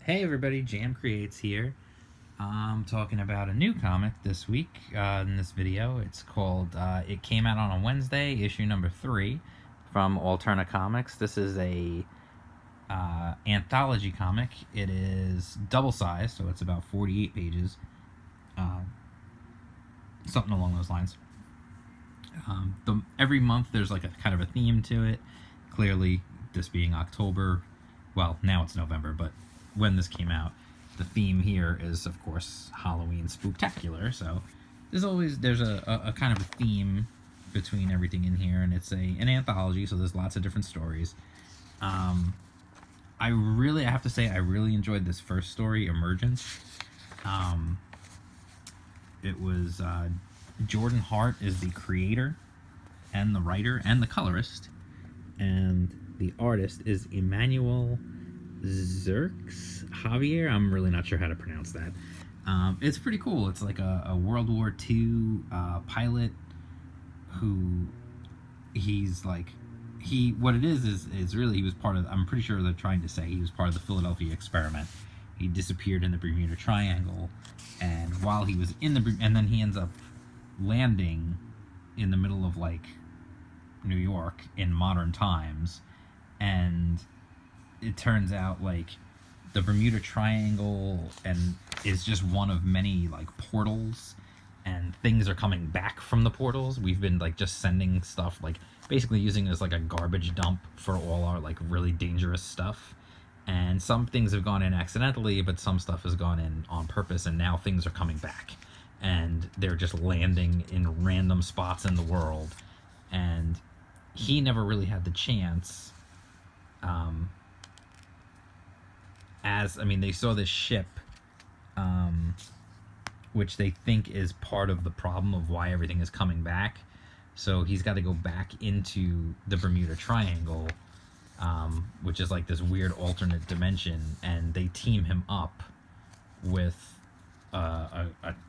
Hey everybody, Jam Creates here. I'm talking about a new comic this week in this video. It's called, it came out on a Wednesday, issue number 3 from Alterna Comics. This is a anthology comic. It is double sized, so it's about 48 pages. Something along those lines. Every month there's like a kind of a theme to it. Clearly, this being October, well, now it's November, but when this came out, the theme here is, of course, Halloween Spooktacular. So there's a kind of a theme between everything in here, and it's an anthology, so there's lots of different stories. I have to say I really enjoyed this first story, Emergence. It was Jordan Hart is the creator and the writer and the colorist, and the artist is Emmanuel Zerks Javier. I'm really not sure how to pronounce that. It's pretty cool. It's like a World War II pilot who what it is really he was part of, I'm pretty sure they're trying to say he was part of the Philadelphia experiment. He disappeared in the Bermuda Triangle, and while he was in and then he ends up landing in the middle of like New York in modern times, and it turns out like the Bermuda Triangle and is just one of many like portals, and things are coming back from the portals. We've been like just sending stuff, like basically using it as like a garbage dump for all our like really dangerous stuff, and some things have gone in accidentally, but some stuff has gone in on purpose, and now things are coming back and they're just landing in random spots in the world. And he never really had the chance. They saw this ship, which they think is part of the problem of why everything is coming back. So he's got to go back into the Bermuda Triangle, which is like this weird alternate dimension, and they team him up with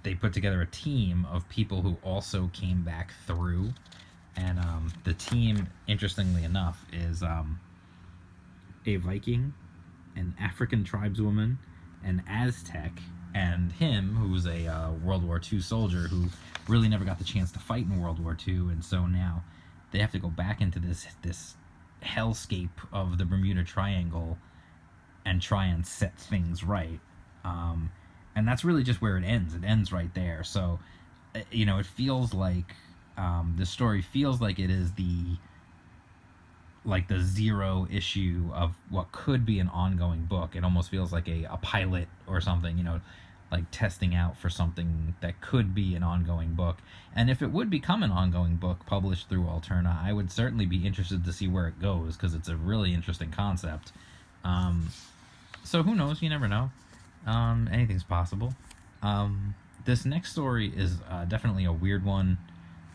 they put together a team of people who also came back through. And the team, interestingly enough, is a Viking, an African tribeswoman, an Aztec, and him, who's a World War II soldier who really never got the chance to fight in World War II, and so now they have to go back into this hellscape of the Bermuda Triangle and try and set things right. And that's really just where it ends. It ends right there. So, it feels like this story feels like it is the 0 issue of what could be an ongoing book. It almost feels like a pilot or something, like testing out for something that could be an ongoing book. And if it would become an ongoing book published through Alterna, I would certainly be interested to see where it goes, because it's a really interesting concept. So who knows? You never know. Anything's possible. This next story is definitely a weird one.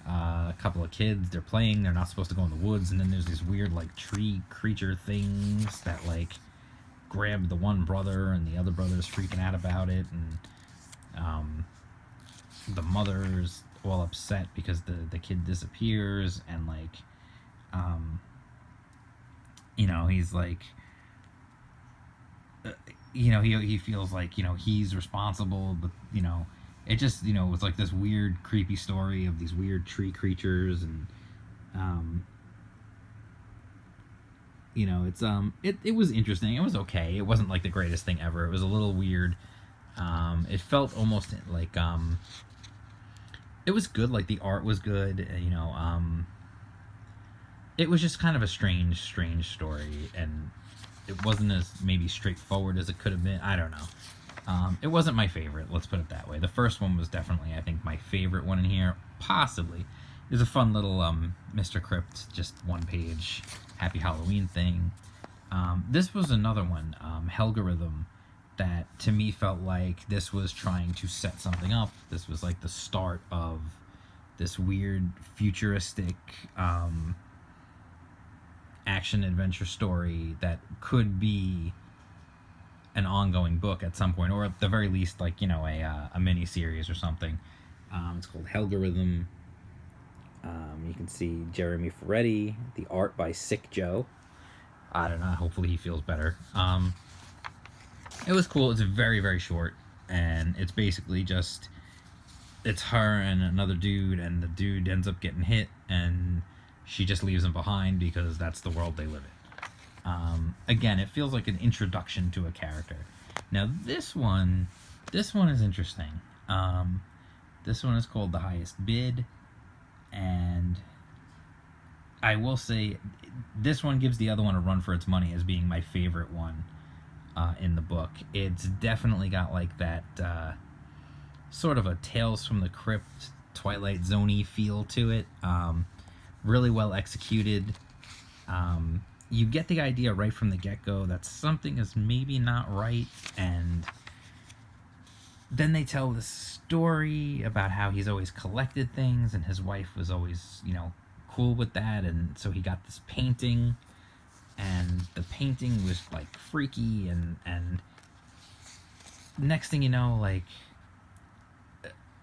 A couple of kids, they're playing, they're not supposed to go in the woods, and then there's these weird like tree creature things that like grab the one brother, and the other brother's freaking out about it, and the mother's all upset because the kid disappears, and like he's like he feels like he's responsible, but it just was like this weird creepy story of these weird tree creatures, and it was interesting. It was okay. It wasn't like the greatest thing ever. It was a little weird. It felt almost like it was good, like the art was good, it was just kind of a strange story, and it wasn't as maybe straightforward as it could have been. I don't know. It wasn't my favorite, let's put it that way. The first one was definitely, I think, my favorite one in here, possibly. It was a fun little Mr. Crypt, just one-page Happy Halloween thing. This was another one, Helgorithm, that to me felt like this was trying to set something up. This was like the start of this weird futuristic action-adventure story that could be an ongoing book at some point, or at the very least, like a mini series or something. It's called Helgorithm. You can see Jeremy Ferretti, the art by Sick Joe. I don't know. Hopefully he feels better. It was cool. It's very, very short, and it's basically just it's her and another dude, and the dude ends up getting hit, and she just leaves him behind because that's the world they live in. Again, it feels like an introduction to a character. Now this one is interesting. This one is called The Highest Bid, and I will say this one gives the other one a run for its money as being my favorite one in the book. It's definitely got like that sort of a Tales from the Crypt, Twilight Zone-y feel to it. Really well executed. You get the idea right from the get-go that something is maybe not right, and then they tell the story about how he's always collected things, and his wife was always, cool with that, and so he got this painting, and the painting was like freaky, and next thing you know, like,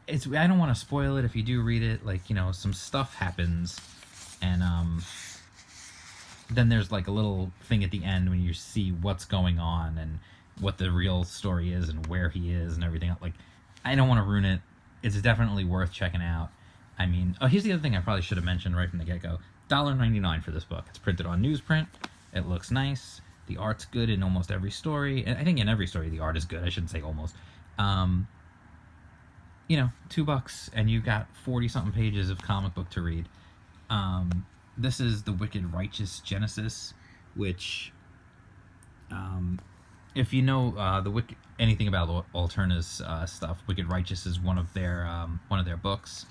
I don't want to spoil it if you do read it, like, some stuff happens, and then there's like a little thing at the end when you see what's going on and what the real story is and where he is and everything. Like, I don't want to ruin it. It's definitely worth checking out. I mean, here's the other thing I probably should have mentioned right from the get-go. $1.99 for this book. It's printed on newsprint. It looks nice. The art's good in almost every story. And I think in every story the art is good. I shouldn't say almost. $2, and you got 40-something pages of comic book to read. This is the Wicked Righteous Genesis, which, if you know anything about Alterna's stuff, Wicked Righteous is one of their books.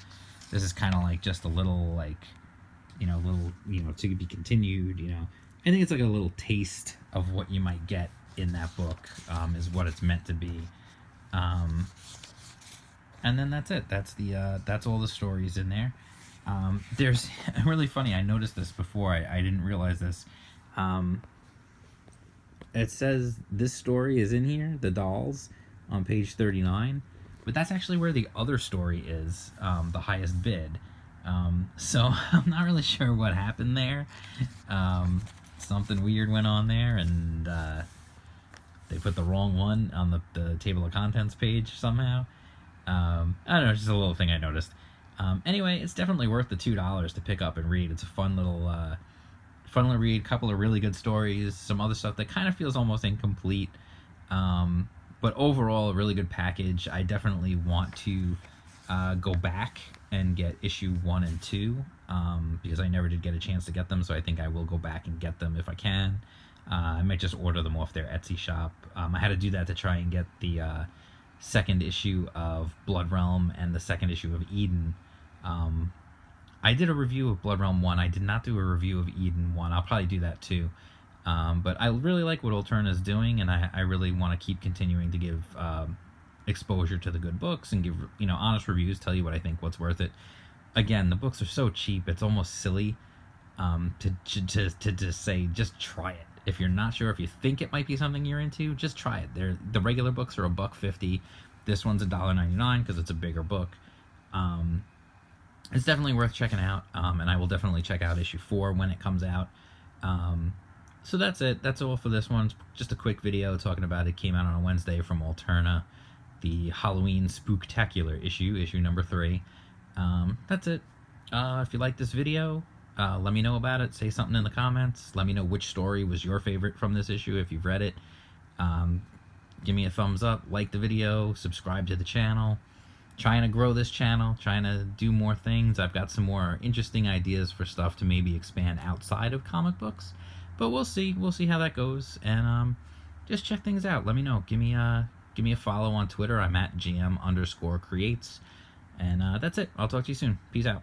This is kind of like just a little, like, to be continued. I think it's like a little taste of what you might get in that book, is what it's meant to be. And then that's it. That's all the stories in there. There's really funny. I noticed this before. I didn't realize this. It says this story is in here, The Dolls, on page 39, but that's actually where the other story is, The Highest Bid. So I'm not really sure what happened there. Something weird went on there, and they put the wrong one on the table of contents page somehow. I don't know, just a little thing I noticed. Anyway, it's definitely worth the $2 to pick up and read. It's a fun little read, couple of really good stories, some other stuff that kind of feels almost incomplete, but overall a really good package. I definitely want to go back and get issue 1 and 2, because I never did get a chance to get them, so I think I will go back and get them if I can. I might just order them off their Etsy shop. I had to do that to try and get the second issue of Blood Realm and the second issue of Eden. I did a review of Blood Realm 1. I did not do a review of Eden 1. I'll probably do that too. But I really like what Alterna is doing, and I really want to keep continuing to give exposure to the good books and give honest reviews, tell you what I think, what's worth it. Again, the books are so cheap, it's almost silly to just say, just try it. If you're not sure, if you think it might be something you're into, just try it. The regular books are $1.50. This one's $1.99 because it's a bigger book. It's definitely worth checking out, and I will definitely check out issue 4 when it comes out. So that's it. That's all for this one. It's just a quick video talking about it. Came out on a Wednesday from Alterna, the Halloween Spooktacular issue number 3. That's it. If you like this video, let me know about it. Say something in the comments. Let me know which story was your favorite from this issue if you've read it. Give me a thumbs up, like the video, subscribe to the channel. Trying to grow this channel, trying to do more things. I've got some more interesting ideas for stuff to maybe expand outside of comic books, but we'll see how that goes. And just check things out. Let me know. Give me a follow on Twitter. I'm at GM_creates, and that's it. I'll talk to you soon. Peace out.